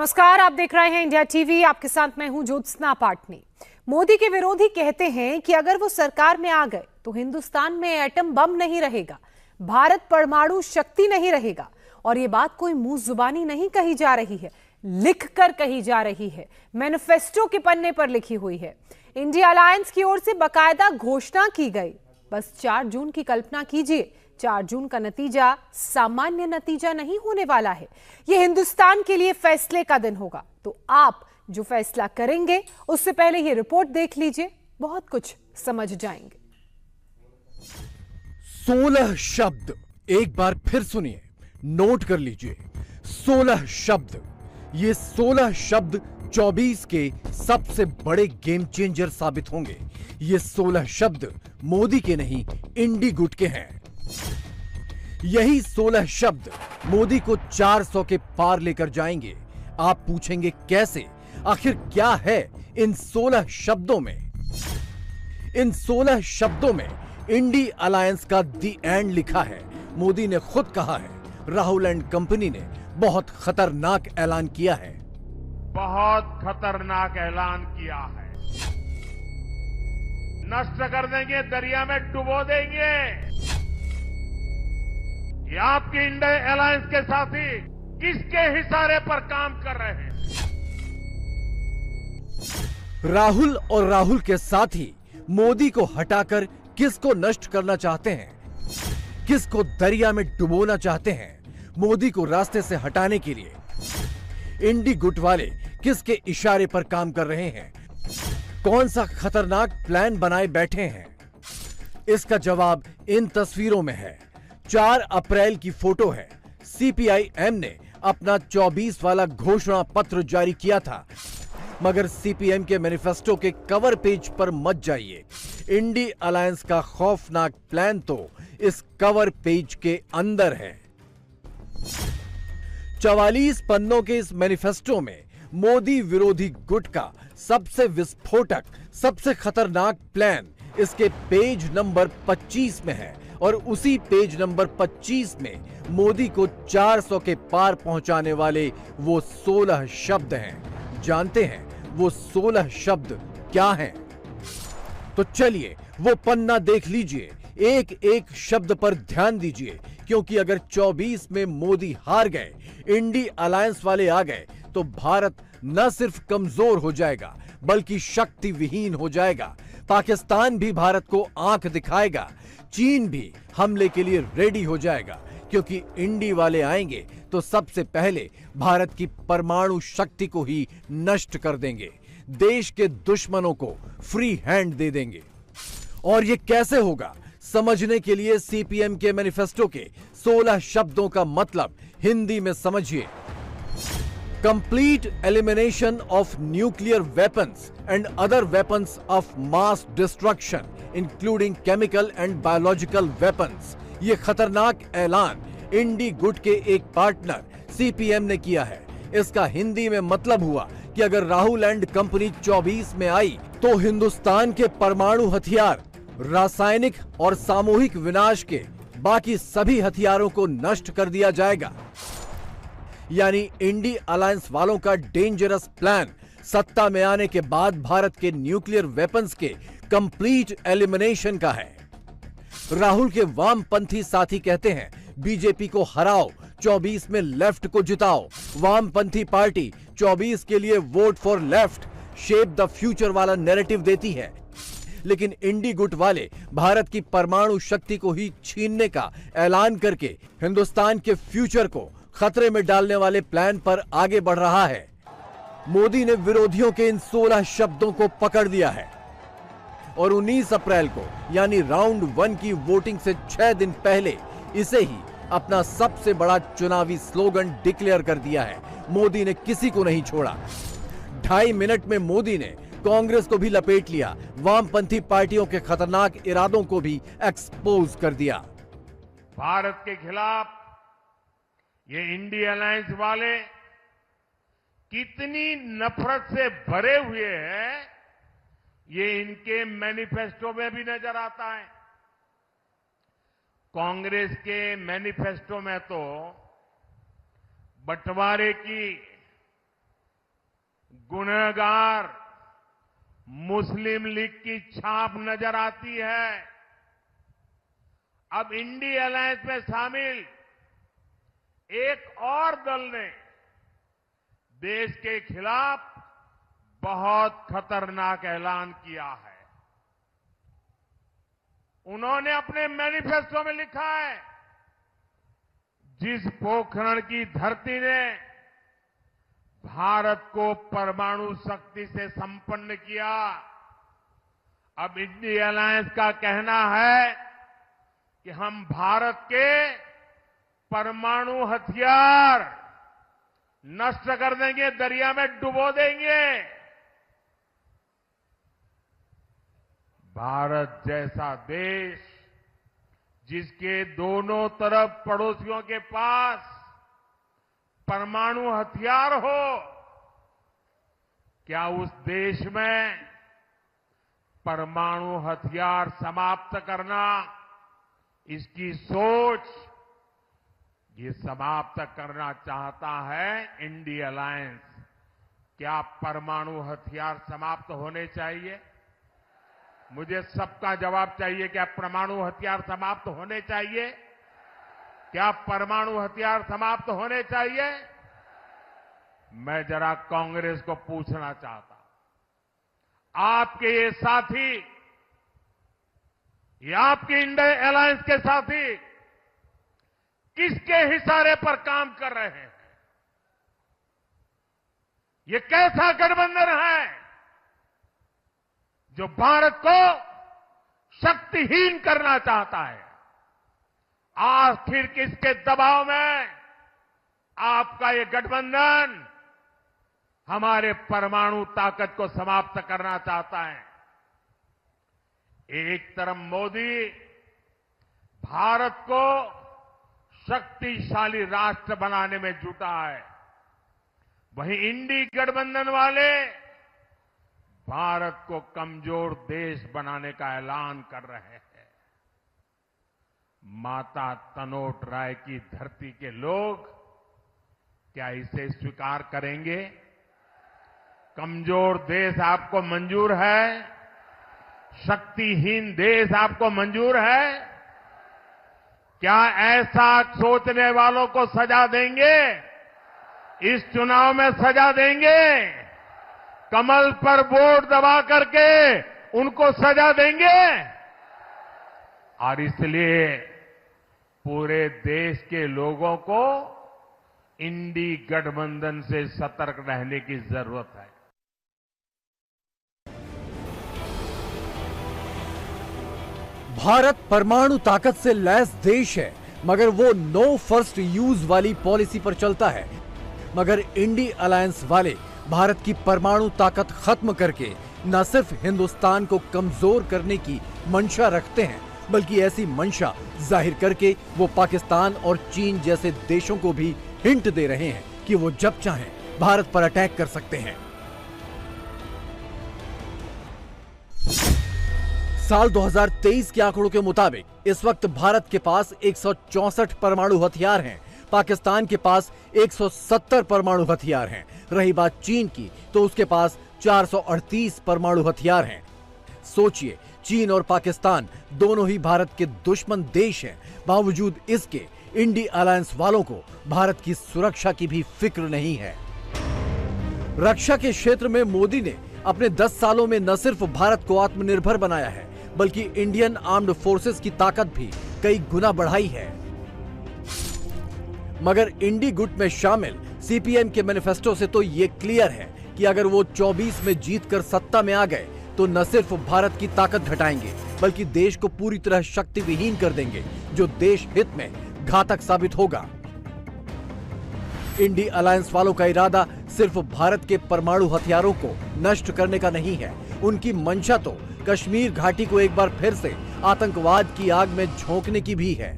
नमस्कार, आप देख रहे हैं इंडिया टीवी। आपके साथ मैं हूं ज्योत्सना पाटनी। मोदी के विरोधी कहते हैं कि अगर वो सरकार में आ गए तो हिंदुस्तान में एटम बम नहीं रहेगा, भारत परमाणु शक्ति नहीं रहेगा। और ये बात कोई मुंह जुबानी नहीं कही जा रही है, लिख कर कही जा रही है, मैनिफेस्टो के पन्ने पर लिखी हुई है। इंडिया अलायंस की ओर से बाकायदा घोषणा की गई। बस 4 जून की कल्पना कीजिए। 4 जून का नतीजा सामान्य नतीजा नहीं होने वाला है। यह हिंदुस्तान के लिए फैसले का दिन होगा। तो आप जो फैसला करेंगे उससे पहले यह रिपोर्ट देख लीजिए, बहुत कुछ समझ जाएंगे। 16 शब्द एक बार फिर सुनिए, नोट कर लीजिए। 16 शब्द। ये 16 शब्द 24 के सबसे बड़े गेम चेंजर साबित होंगे। ये 16 शब्द मोदी के नहीं, इंडी गुट के हैं। यही 16 शब्द मोदी को 400 के पार लेकर जाएंगे। आप पूछेंगे कैसे? आखिर क्या है इन 16 शब्दों में? इन 16 शब्दों में इंडी अलायंस का दी एंड लिखा है। मोदी ने खुद कहा है, राहुल एंड कंपनी ने बहुत खतरनाक ऐलान किया है। बहुत खतरनाक ऐलान किया है। नष्ट कर देंगे, दरिया में डुबो देंगे। ये आपके इंडिया अलायंस के साथी किसके इशारे पर काम कर रहे हैं? राहुल और राहुल के साथी मोदी को हटाकर किसको नष्ट करना चाहते हैं? किसको दरिया में डुबोना चाहते हैं? मोदी को रास्ते से हटाने के लिए इंडी गुट वाले किसके इशारे पर काम कर रहे हैं? कौन सा खतरनाक प्लान बनाए बैठे हैं? इसका जवाब इन तस्वीरों में है। 4 अप्रैल की फोटो है। सीपीआईएम ने अपना 24 वाला घोषणा पत्र जारी किया था, मगर सीपीएम के मैनिफेस्टो के कवर पेज पर मत जाइए। इंडी अलायंस का खौफनाक प्लान तो इस कवर पेज के अंदर है। 44 पन्नों के इस मैनिफेस्टो में मोदी विरोधी गुट का सबसे विस्फोटक, सबसे खतरनाक प्लान इसके पेज नंबर 25 में है। और उसी पेज नंबर 25 में मोदी को 400 के पार पहुंचाने वाले वो 16 शब्द हैं। जानते हैं वो 16 शब्द क्या हैं? तो चलिए वो पन्ना देख लीजिए, एक एक शब्द पर ध्यान दीजिए, क्योंकि अगर 24 में मोदी हार गए, इंडी अलायंस वाले आ गए, तो भारत न सिर्फ कमजोर हो जाएगा बल्कि शक्ति विहीन हो जाएगा। पाकिस्तान भी भारत को आंख दिखाएगा, चीन भी हमले के लिए रेडी हो जाएगा, क्योंकि इंडी वाले आएंगे तो सबसे पहले भारत की परमाणु शक्ति को ही नष्ट कर देंगे, देश के दुश्मनों को फ्री हैंड दे देंगे। और ये कैसे होगा, समझने के लिए सीपीएम के मैनिफेस्टो के 16 शब्दों का मतलब हिंदी में समझिए। Complete elimination of nuclear weapons and other weapons of mass destruction, including chemical and biological weapons। ये खतरनाक ऐलान इंडी गुट के एक पार्टनर सीपीएम ने किया है। इसका हिंदी में मतलब हुआ कि अगर राहुल एंड कंपनी 24 में आई तो हिंदुस्तान के परमाणु हथियार, रासायनिक और सामूहिक विनाश के बाकी सभी हथियारों को नष्ट कर दिया जाएगा। यानी इंडी अलायंस वालों का डेंजरस प्लान सत्ता में आने के बाद भारत के न्यूक्लियर वेपन्स के कंप्लीट एलिमिनेशन का है। राहुल के वामपंथी साथी कहते हैं, बीजेपी को हराओ, 24 में लेफ्ट को जिताओ। वामपंथी पार्टी 24 के लिए vote for left, shape the future वाला नैरेटिव देती है। लेकिन इंडी गुट वाले भारत की परमाणु शक्ति को ही छीनने का ऐलान करके हिंदुस्तान के फ्यूचर को खतरे में डालने वाले प्लान पर आगे बढ़ रहा है। मोदी ने विरोधियों के इन 16 शब्दों को पकड़ दिया है और 19 अप्रैल को यानी राउंड 1 की वोटिंग से 6 दिन पहले इसे ही अपना सबसे बड़ा चुनावी स्लोगन डिक्लेयर कर दिया है। मोदी ने किसी को नहीं छोड़ा। 2.5 मिनट में मोदी ने कांग्रेस को भी लपेट लिया, वामपंथी पार्टियों के खतरनाक इरादों को भी एक्सपोज कर दिया। भारत के खिलाफ ये इंडिया अलायंस वाले कितनी नफरत से भरे हुए हैं, ये इनके मैनिफेस्टो में भी नजर आता है। कांग्रेस के मैनिफेस्टो में तो बंटवारे की गुनहगार मुस्लिम लीग की छाप नजर आती है। अब इंडी अलायंस में शामिल एक और दल ने देश के खिलाफ बहुत खतरनाक ऐलान किया है। उन्होंने अपने मैनिफेस्टो में लिखा है, जिस पोखरण की धरती ने भारत को परमाणु शक्ति से संपन्न किया, अब इंडी अलायंस का कहना है कि हम भारत के परमाणु हथियार नष्ट कर देंगे, दरिया में डुबो देंगे। भारत जैसा देश जिसके दोनों तरफ पड़ोसियों के पास परमाणु हथियार हो, क्या उस देश में परमाणु हथियार समाप्त करना, इसकी सोच ये समाप्त करना चाहता है इंडी अलायंस। क्या परमाणु हथियार समाप्त होने चाहिए? मुझे सबका जवाब चाहिए। क्या परमाणु हथियार समाप्त होने चाहिए? क्या परमाणु हथियार समाप्त होने चाहिए? मैं जरा कांग्रेस को पूछना चाहता हूं, आपके ये साथी, ये आपके इंडी अलायंस के साथी किसके इशारे पर काम कर रहे हैं? ये कैसा गठबंधन है जो भारत को शक्तिहीन करना चाहता है? आखिर किसके दबाव में आपका ये गठबंधन हमारे परमाणु ताकत को समाप्त करना चाहता है? एक तरफ मोदी भारत को शक्तिशाली राष्ट्र बनाने में जुटा है, वहीं इंडी गठबंधन वाले भारत को कमजोर देश बनाने का ऐलान कर रहे हैं। माता तनोट राय की धरती के लोग क्या इसे स्वीकार करेंगे? कमजोर देश आपको मंजूर है? शक्तिहीन देश आपको मंजूर है? क्या ऐसा सोचने वालों को सजा देंगे? इस चुनाव में सजा देंगे? कमल पर वोट दबा करके उनको सजा देंगे? और इसलिए पूरे देश के लोगों को इंडी गठबंधन से सतर्क रहने की जरूरत है। भारत परमाणु ताकत से लैस देश है, मगर वो नो फर्स्ट यूज वाली पॉलिसी पर चलता है। मगर इंडी अलायंस वाले भारत की परमाणु ताकत खत्म करके न सिर्फ हिंदुस्तान को कमजोर करने की मंशा रखते हैं, बल्कि ऐसी मंशा जाहिर करके वो पाकिस्तान और चीन जैसे देशों को भी हिंट दे रहे हैं कि वो जब चाहें भारत पर अटैक कर सकते हैं। साल 2023 के आंकड़ों के मुताबिक इस वक्त भारत के पास 164 परमाणु हथियार हैं, पाकिस्तान के पास 170 परमाणु हथियार हैं। रही बात चीन की, तो उसके पास 438 परमाणु हथियार हैं। सोचिए, चीन और पाकिस्तान दोनों ही भारत के दुश्मन देश हैं, बावजूद इसके इंडी अलायंस वालों को भारत की सुरक्षा की भी फिक्र नहीं है। रक्षा के क्षेत्र में मोदी ने अपने 10 सालों में न सिर्फ भारत को आत्मनिर्भर बनाया है, बल्कि इंडियन आर्म्ड फोर्सेस की ताकत भी कई गुना बढ़ाई है। मगर इंडी गुट में शामिल सीपीएम के मैनिफेस्टो से तो ये क्लियर है कि अगर वो 24 में जीतकर सत्ता में आ गए तो न सिर्फ भारत की ताकत घटाएंगे, बल्कि देश को पूरी तरह शक्ति विहीन कर देंगे, जो देश हित में घातक साबित होगा। इंडी अलायंस वालों का इरादा सिर्फ भारत के परमाणु हथियारों को नष्ट करने का नहीं है। उनकी मंशा तो कश्मीर घाटी को एक बार फिर से आतंकवाद की आग में झोंकने की भी है।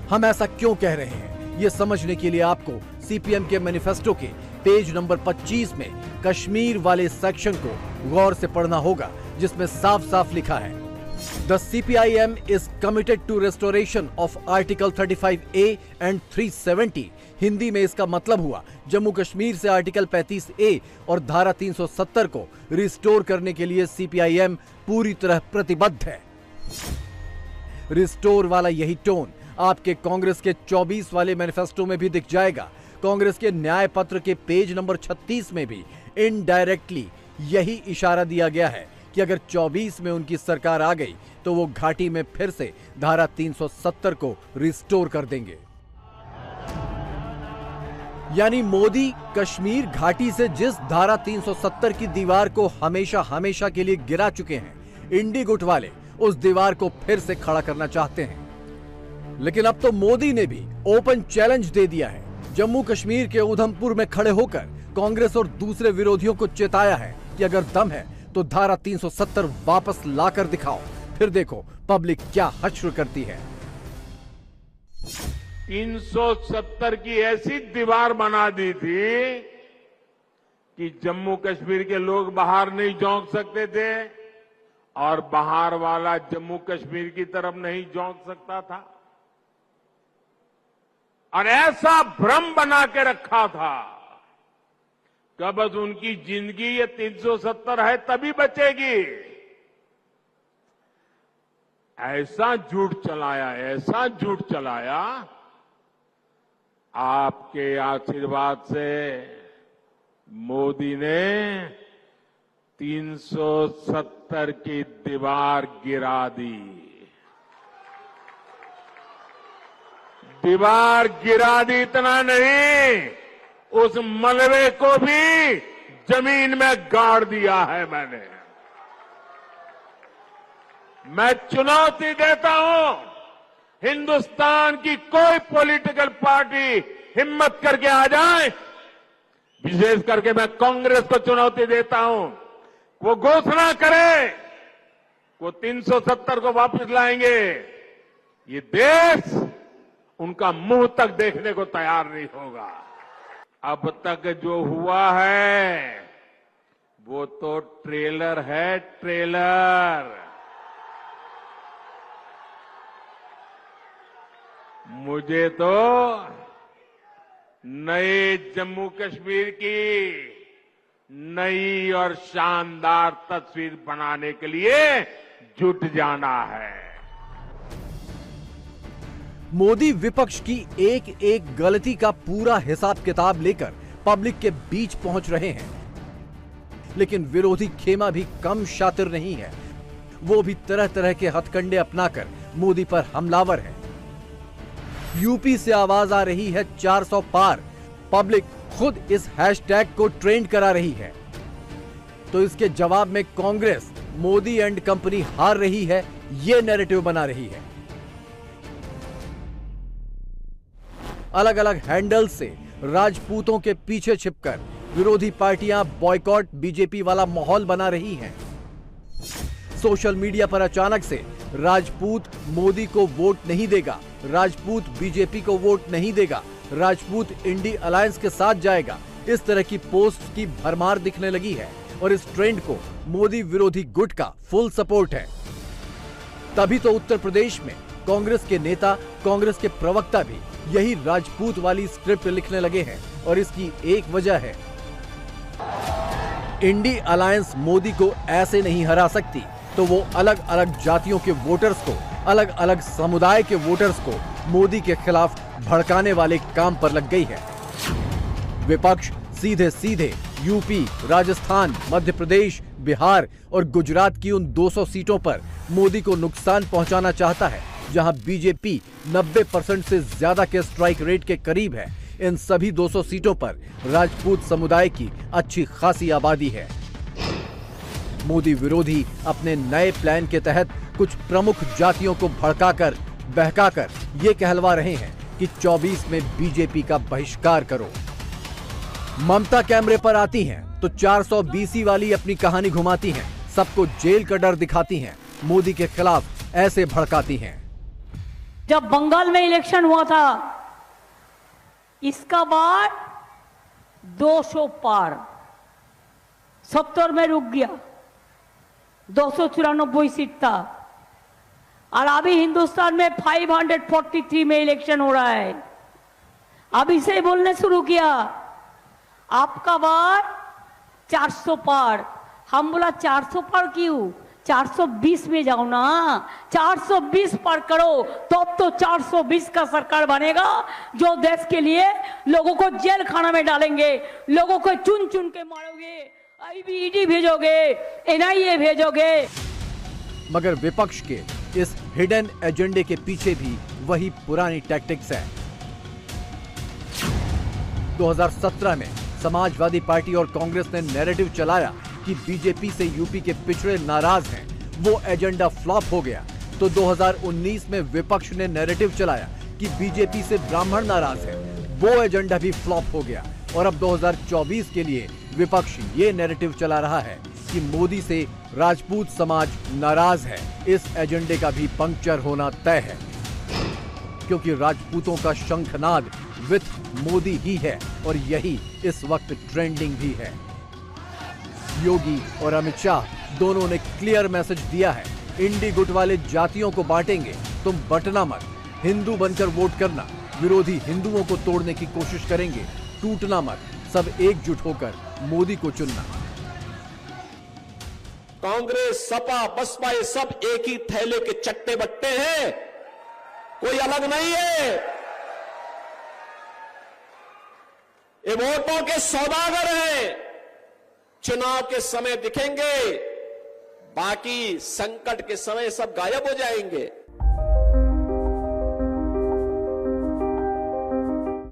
हम ऐसा क्यों कह रहे हैं, ये समझने के लिए आपको सीपीएम के मैनिफेस्टो के पेज नंबर 25 में कश्मीर वाले सेक्शन को गौर से पढ़ना होगा, जिसमें साफ साफ लिखा है, The CPIM is committed to restoration of Article 35A and 370. Hindi में इसका मतलब हुआ जम्मू कश्मीर से आर्टिकल 35A और धारा 370 को रिस्टोर करने के लिए CPIM पूरी तरह प्रतिबद्ध है। रिस्टोर वाला यही टोन आपके कांग्रेस के 24 वाले मैनिफेस्टो में भी दिख जाएगा। कांग्रेस के न्याय पत्र के पेज नंबर 36 में भी इनडायरेक्टली यही इशारा दिया गया है कि अगर 24 में उनकी सरकार आ गई तो वो घाटी में फिर से धारा 370 को रिस्टोर कर देंगे। यानी मोदी कश्मीर घाटी से जिस धारा 370 की दीवार को हमेशा हमेशा के लिए गिरा चुके हैं, इंडी गुट वाले उस दीवार को फिर से खड़ा करना चाहते हैं। लेकिन अब तो मोदी ने भी ओपन चैलेंज दे दिया है। जम्मू कश्मीर के उधमपुर में खड़े होकर कांग्रेस और दूसरे विरोधियों को चेताया है कि अगर दम है तो धारा 370 वापस लाकर दिखाओ, फिर देखो पब्लिक क्या हश्र करती है। 370 की ऐसी दीवार बना दी थी कि जम्मू कश्मीर के लोग बाहर नहीं झोंक सकते थे और बाहर वाला जम्मू कश्मीर की तरफ नहीं झोंक सकता था, और ऐसा भ्रम बना के रखा था कि बस उनकी जिंदगी ये 370 है तभी बचेगी। ऐसा झूठ चलाया, आपके आशीर्वाद से मोदी ने 370 की दीवार गिरा दी। दीवार गिरा दी इतना नहीं, उस मलबे को भी जमीन में गाड़ दिया है मैंने। मैं चुनौती देता हूं, हिंदुस्तान की कोई पॉलिटिकल पार्टी हिम्मत करके आ जाए, विशेष करके मैं कांग्रेस को चुनौती देता हूं, वो घोषणा करे वो 370 को वापस लाएंगे, ये देश उनका मुंह तक देखने को तैयार नहीं होगा। अब तक जो हुआ है वो तो ट्रेलर है, ट्रेलर। मुझे तो नए जम्मू कश्मीर की नई और शानदार तस्वीर बनाने के लिए जुट जाना है। मोदी विपक्ष की एक एक गलती का पूरा हिसाब किताब लेकर पब्लिक के बीच पहुंच रहे हैं, लेकिन विरोधी खेमा भी कम शातिर नहीं है। वो भी तरह तरह के हथकंडे अपनाकर मोदी पर हमलावर है। यूपी से आवाज आ रही है 400 पार, पब्लिक खुद इस हैशटैग को ट्रेंड करा रही है। तो इसके जवाब में कांग्रेस मोदी एंड कंपनी हार रही है, ये नैरेटिव बना रही है। अलग अलग हैंडल से राजपूतों के पीछे छिपकर विरोधी पार्टियां बॉयकॉट बीजेपी वाला माहौल बना रही हैं। सोशल मीडिया पर अचानक से राजपूत मोदी को वोट नहीं देगा, राजपूत बीजेपी को वोट नहीं देगा, राजपूत इंडी अलायंस के साथ जाएगा, इस तरह की पोस्ट की भरमार दिखने लगी है और इस ट्रेंड को मोदी विरोधी गुट का फुल सपोर्ट है। तभी तो उत्तर प्रदेश में कांग्रेस के नेता, कांग्रेस के प्रवक्ता भी यही राजपूत वाली स्क्रिप्ट लिखने लगे हैं और इसकी एक वजह है, इंडी अलायंस मोदी को ऐसे नहीं हरा सकती, तो वो अलग अलग जातियों के वोटर्स को, अलग अलग समुदाय के वोटर्स को मोदी के खिलाफ भड़काने वाले काम पर लग गई है। विपक्ष सीधे सीधे यूपी, राजस्थान, मध्य प्रदेश, बिहार और गुजरात की उन 200 सीटों पर मोदी को नुकसान पहुंचाना चाहता है, जहां बीजेपी 90% से ज्यादा के स्ट्राइक रेट के करीब है। इन सभी 200 सीटों पर राजपूत समुदाय की अच्छी खासी आबादी है। मोदी विरोधी अपने नए प्लान के तहत कुछ प्रमुख जातियों को भड़काकर, बहकाकर ये कहलवा रहे हैं कि 24 में बीजेपी का बहिष्कार करो। ममता कैमरे पर आती हैं तो 420 वाली अपनी कहानी घुमाती हैं, सबको जेल का डर दिखाती हैं, मोदी के खिलाफ ऐसे भड़काती हैं। जब बंगाल में इलेक्शन हुआ था, इसका बाद 200 पार, 70 में रुक गया, 294 सीट था, और अभी हिंदुस्तान में 543 में इलेक्शन हो रहा है। अभी से बोलने शुरू किया, आपका बार 400 पार। हम बोला 400 पार क्यों, 420 में जाओ ना, 420 पार करो, तो 420 का सरकार बनेगा जो देश के लिए लोगों को जेल खाना में डालेंगे, लोगों को चुन चुन के मारोगे, ईडी भेजोगे, एनआईए भेजोगे। मगर विपक्ष के इस हिडन एजेंडे के पीछे भी वही पुरानी टैक्टिक्स है। 2017 में समाजवादी पार्टी और कांग्रेस ने नैरेटिव चलाया कि बीजेपी से यूपी के पिछड़े नाराज हैं, वो एजेंडा फ्लॉप हो गया। तो 2019 में विपक्ष ने नैरेटिव चलाया कि बीजेपी से ब्राह्मण नाराज हैं, वो एजेंडा भी फ्लॉप हो गया। और अब 2024 के लिए विपक्ष ये नैरेटिव चला रहा है कि मोदी से राजपूत समाज नाराज है। इस एजेंडे का भी पंक्चर होना तय है, क्योंकि राजपूतों का शंखनाद विथ मोदी ही है और यही इस वक्त ट्रेंडिंग भी है। योगी और अमित शाह दोनों ने क्लियर मैसेज दिया है, इंडी गुट वाले जातियों को बांटेंगे, तुम बंटना मत, हिंदू बनकर वोट करना, विरोधी हिंदुओं को तोड़ने की कोशिश करेंगे, टूटना मत, सब एकजुट होकर मोदी को चुनना। कांग्रेस, सपा, बसपा ये सब एक ही थैले के चट्टे बट्टे हैं, कोई अलग नहीं है। ये वोटों के सौदागर हैं, चुनाव के समय दिखेंगे, बाकी संकट के समय सब गायब हो जाएंगे।